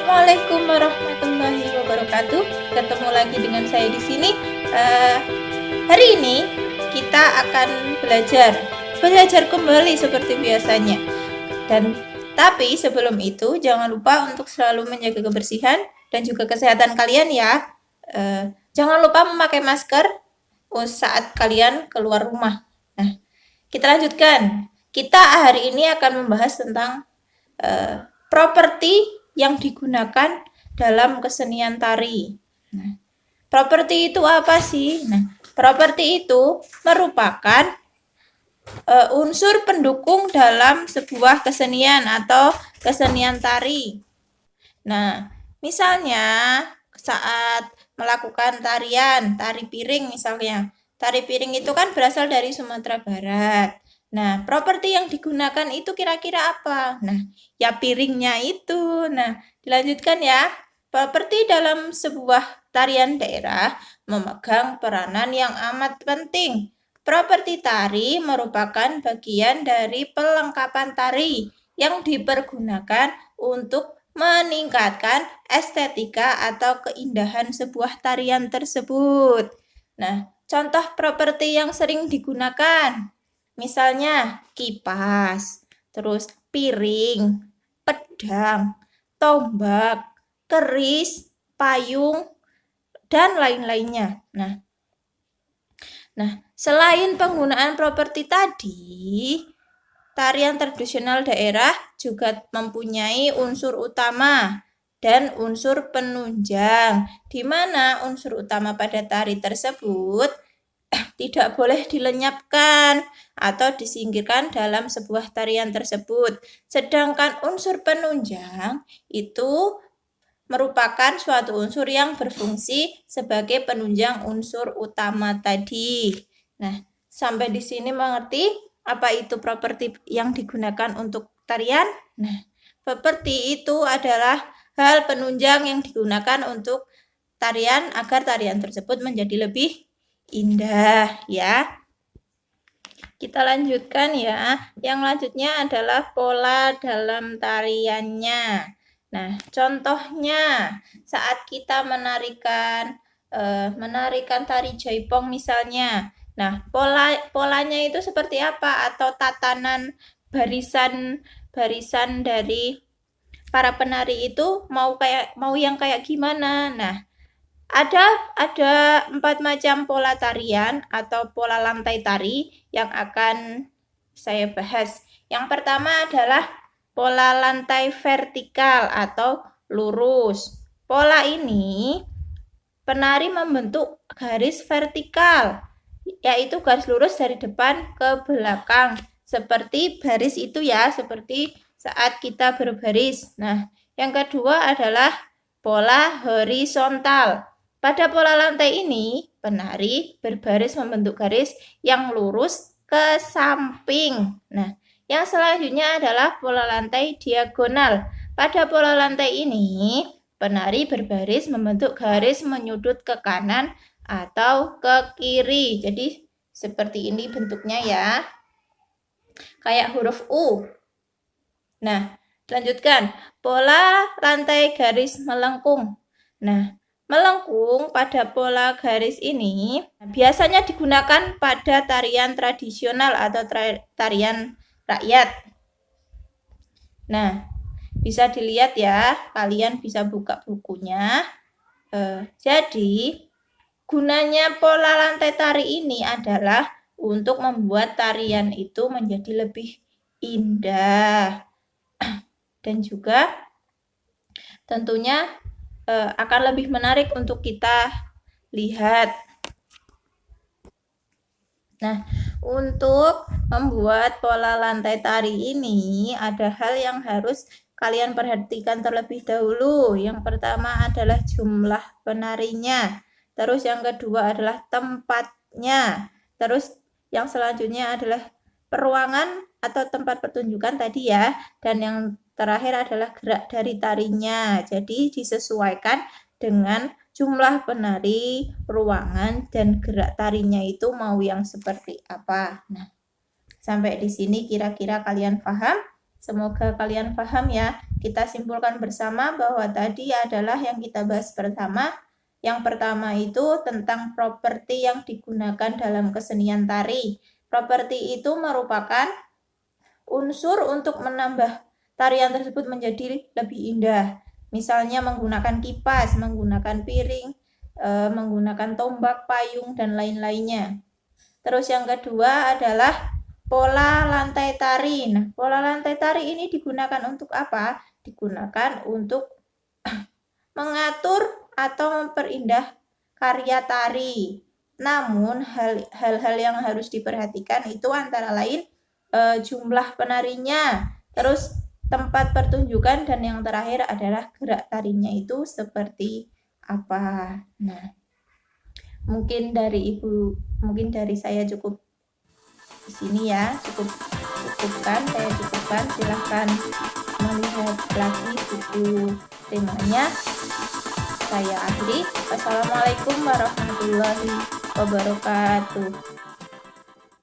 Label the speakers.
Speaker 1: Assalamualaikum warahmatullahi wabarakatuh. Ketemu lagi dengan saya di sini. Hari ini kita akan belajar kembali seperti biasanya. Tapi sebelum itu jangan lupa untuk selalu menjaga kebersihan dan juga kesehatan kalian ya. Jangan lupa memakai masker saat kalian keluar rumah. Nah, kita lanjutkan. Kita hari ini akan membahas tentang properti yang digunakan dalam kesenian tari. Nah, properti itu apa sih? Nah, properti itu merupakan unsur pendukung dalam sebuah kesenian atau kesenian tari. Nah, misalnya saat melakukan tari piring misalnya. Tari piring itu kan berasal dari Sumatera Barat. Nah, properti yang digunakan itu kira-kira apa? Nah, ya piringnya itu. Nah, dilanjutkan ya. Properti dalam sebuah tarian daerah memegang peranan yang amat penting. Properti tari merupakan bagian dari pelengkapan tari yang dipergunakan untuk meningkatkan estetika atau keindahan sebuah tarian tersebut. Nah, contoh properti yang sering digunakan misalnya kipas, terus piring, pedang, tombak, keris, payung, dan lain-lainnya. Nah, selain penggunaan properti tadi, tarian tradisional daerah juga mempunyai unsur utama dan unsur penunjang, di mana unsur utama pada tari tersebut tidak boleh dilenyapkan atau disingkirkan dalam sebuah tarian tersebut. Sedangkan unsur penunjang itu merupakan suatu unsur yang berfungsi sebagai penunjang unsur utama tadi. Nah, sampai di sini mengerti apa itu properti yang digunakan untuk tarian? Nah, properti itu adalah hal penunjang yang digunakan untuk tarian agar tarian tersebut menjadi lebih indah ya. Kita lanjutkan ya. Yang lanjutnya adalah pola dalam tariannya. Nah, contohnya saat kita menarikan tari jaipong misalnya. Nah, polanya itu seperti apa atau tatanan barisan dari para penari itu mau yang kayak gimana? Nah, ada 4 macam pola tarian atau pola lantai tari yang akan saya bahas. Yang pertama adalah pola lantai vertikal atau lurus. Pola ini penari membentuk garis vertikal, yaitu garis lurus dari depan ke belakang. Seperti baris itu ya, seperti saat kita berbaris. Nah, yang kedua adalah pola horizontal. Pada pola lantai ini, penari berbaris membentuk garis yang lurus ke samping. Nah, yang selanjutnya adalah pola lantai diagonal. Pada pola lantai ini, penari berbaris membentuk garis menyudut ke kanan atau ke kiri. Jadi, seperti ini bentuknya ya. Kayak huruf U. Nah, lanjutkan. Pola lantai garis melengkung. Nah, melengkung pada pola garis ini biasanya digunakan pada tarian tradisional atau tarian rakyat. Nah, bisa dilihat ya, kalian bisa buka bukunya. Jadi, gunanya pola lantai tari ini adalah untuk membuat tarian itu menjadi lebih indah. Dan juga tentunya akan lebih menarik untuk kita lihat. Nah, untuk membuat pola lantai tari ini ada hal yang harus kalian perhatikan terlebih dahulu. Yang pertama adalah jumlah penarinya. Terus yang kedua adalah tempatnya. Terus yang selanjutnya adalah peruangan atau tempat pertunjukan tadi ya. Dan yang terakhir adalah gerak dari tarinya. Jadi disesuaikan dengan jumlah penari, ruangan, dan gerak tarinya itu mau yang seperti apa. Nah, sampai di sini kira-kira kalian paham? Semoga kalian paham ya. Kita simpulkan bersama bahwa tadi adalah yang kita bahas pertama. Yang pertama itu tentang properti yang digunakan dalam kesenian tari. Properti itu merupakan unsur untuk menambah tarian tersebut menjadi lebih indah. Misalnya menggunakan kipas, menggunakan piring, menggunakan tombak, payung, dan lain-lainnya. Terus yang kedua adalah pola lantai tari. Nah, pola lantai tari ini digunakan untuk apa? Digunakan untuk mengatur atau memperindah karya tari. Namun hal-hal yang harus diperhatikan itu antara lain jumlah penarinya, terus tempat pertunjukan, dan yang terakhir adalah gerak tarinya itu seperti apa. Nah, mungkin dari saya cukup di sini ya, cukupkan. Silahkan melihat lagi buku temanya. Saya akhiri. Wassalamualaikum warahmatullahi wabarakatuh.